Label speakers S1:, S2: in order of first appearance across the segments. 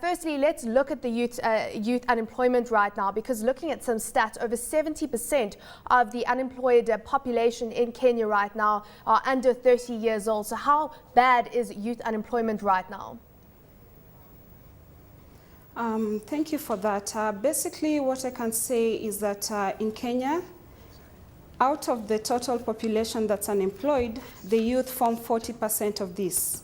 S1: Firstly, let's look at the youth unemployment right now, because looking at some stats, over 70% of the unemployed population in Kenya right now are under 30 years old. So how bad is youth unemployment right now?
S2: Thank you for that. Basically, what I can say is that in Kenya, out of the total population that's unemployed, the youth form 40% of this.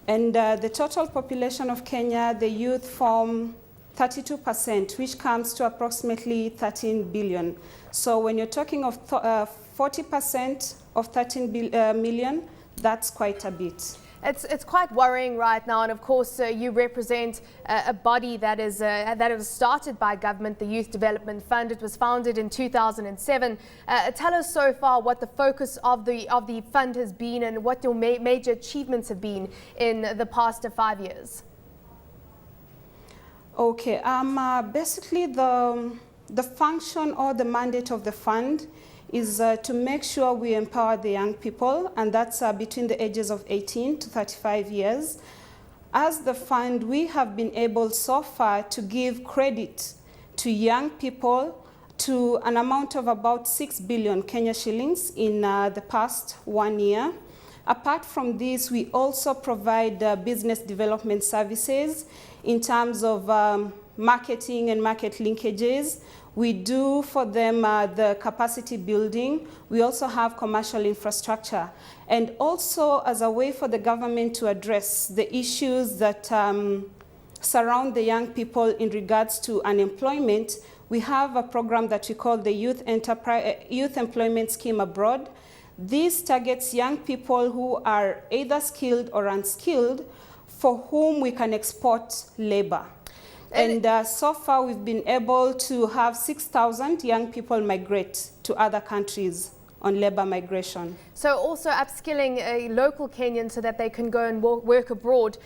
S2: And the total population of Kenya, the youth form 32%, which comes to approximately 13 billion. So when you're talking of 40% of 13 million, that's quite a bit.
S1: It's quite worrying right now, and of course you represent a body that was started by government, the Youth Development Fund. It was founded in 2007. Tell us so far what the focus of the fund has been and what your major achievements have been in the past 5 years.
S2: Okay, basically the function or the mandate of the fund is to make sure we empower the young people, and that's between the ages of 18 to 35 years. As the fund, we have been able so far to give credit to young people to an amount of about 6 billion Kenya shillings in the past 1 year. Apart from this, we also provide business development services in terms of marketing and market linkages. We do for them the capacity building. We also have commercial infrastructure. And also as a way for the government to address the issues that surround the young people in regards to unemployment, we have a program that we call the Youth Employment Scheme Abroad. This targets young people who are either skilled or unskilled, for whom we can export labor. And so far, we've been able to have 6,000 young people migrate to other countries on labor migration.
S1: So also upskilling local Kenyans so that they can go and work abroad.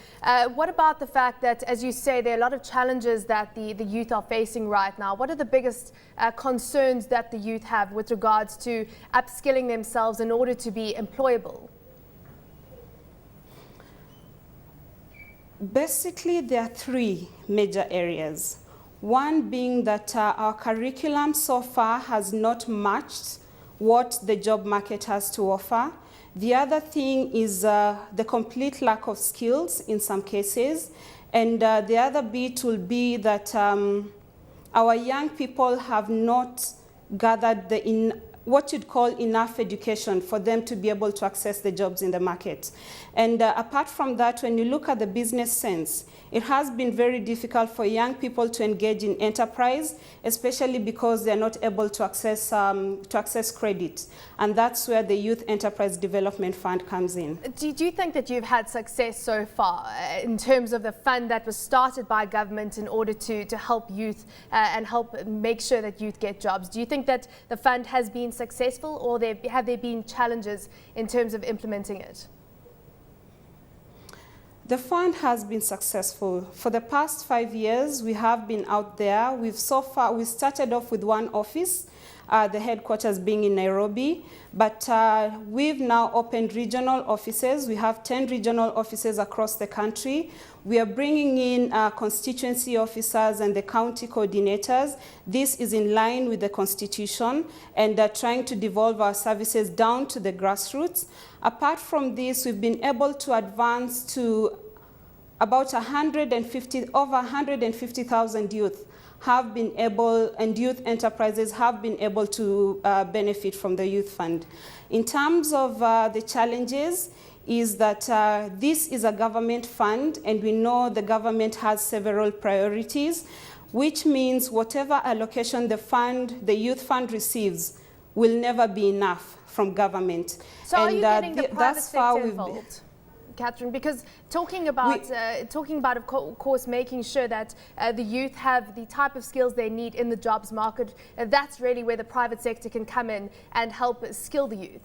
S1: What about the fact that, as you say, there are a lot of challenges that the youth are facing right now? What are the biggest concerns that the youth have with regards to upskilling themselves in order to be employable?
S2: Basically, there are three major areas. One being that our curriculum so far has not matched what the job market has to offer. The other thing is the complete lack of skills in some cases. And the other bit will be that our young people have not gathered what you'd call enough education for them to be able to access the jobs in the market. And apart from that, when you look at the business sense, it has been very difficult for young people to engage in enterprise, especially because they're not able to access credit. And that's where the Youth Enterprise Development Fund comes in.
S1: Do you think that you've had success so far in terms of the fund that was started by government in order to help youth and help make sure that youth get jobs? Do you think that the fund has been successful, or have there been challenges in terms of implementing it?
S2: The fund has been successful. For the past 5 years, we have been out there. We started off with one office, the headquarters being in Nairobi, but we've now opened regional offices. We have 10 regional offices across the country. We are bringing in constituency officers and the county coordinators. This is in line with the Constitution, and trying to devolve our services down to the grassroots. Apart from this, we've been able to advance to about over 150,000 youth have been able, and youth enterprises have been able to benefit from the Youth Fund. In terms of the challenges, is that this is a government fund, and we know the government has several priorities, which means whatever allocation the Youth Fund receives will never be enough from government.
S1: So are you getting the private sector involved, Catherine? Because talking about, of course, making sure that the youth have the type of skills they need in the jobs market, that's really where the private sector can come in and help skill the youth.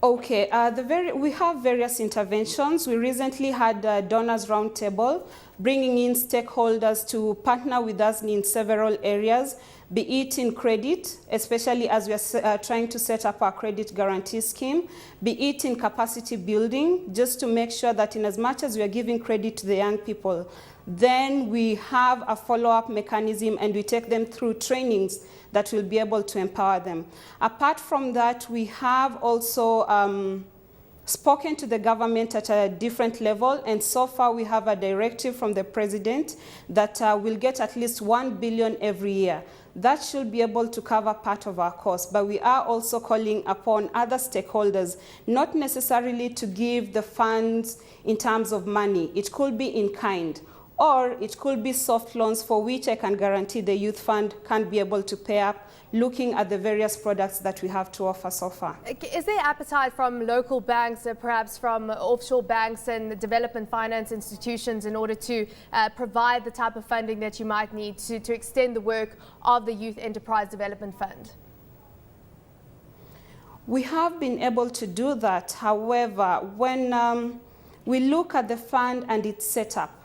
S2: Okay, we have various interventions. We recently had a donors roundtable, bringing in stakeholders to partner with us in several areas. be it in credit, especially as we are trying to set up our credit guarantee scheme, be it in capacity building, just to make sure that in as much as we are giving credit to the young people, then we have a follow-up mechanism and we take them through trainings that will be able to empower them. Apart from that, we have also spoken to the government at a different level, and so far we have a directive from the president that will get at least 1 billion every year. That should be able to cover part of our cost, but we are also calling upon other stakeholders, not necessarily to give the funds in terms of money. It could be in kind, or it could be soft loans for which I can guarantee the youth fund can be able to pay up, looking at the various products that we have to offer so far.
S1: Is there appetite from local banks, perhaps from offshore banks and development finance institutions, in order to provide the type of funding that you might need to extend the work of the Youth Enterprise Development Fund?
S2: We have been able to do that. However, when we look at the fund and its setup,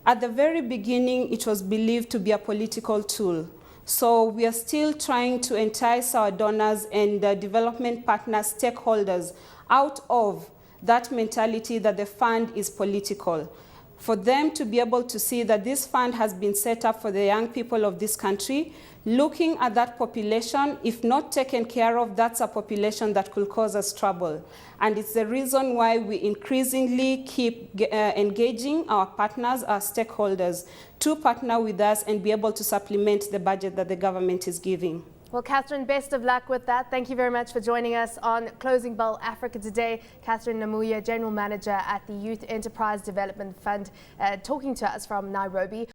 S2: at the very beginning, it was believed to be a political tool. So we are still trying to entice our donors and development partners, stakeholders, out of that mentality that the fund is political. For them to be able to see that this fund has been set up for the young people of this country, looking at that population, if not taken care of, that's a population that could cause us trouble. And it's the reason why we increasingly keep engaging our partners, our stakeholders, to partner with us and be able to supplement the budget that the government is giving.
S1: Well, Catherine, best of luck with that. Thank you very much for joining us on Closing Bell Africa today. Catherine Namuye, General Manager at the Youth Enterprise Development Fund, talking to us from Nairobi.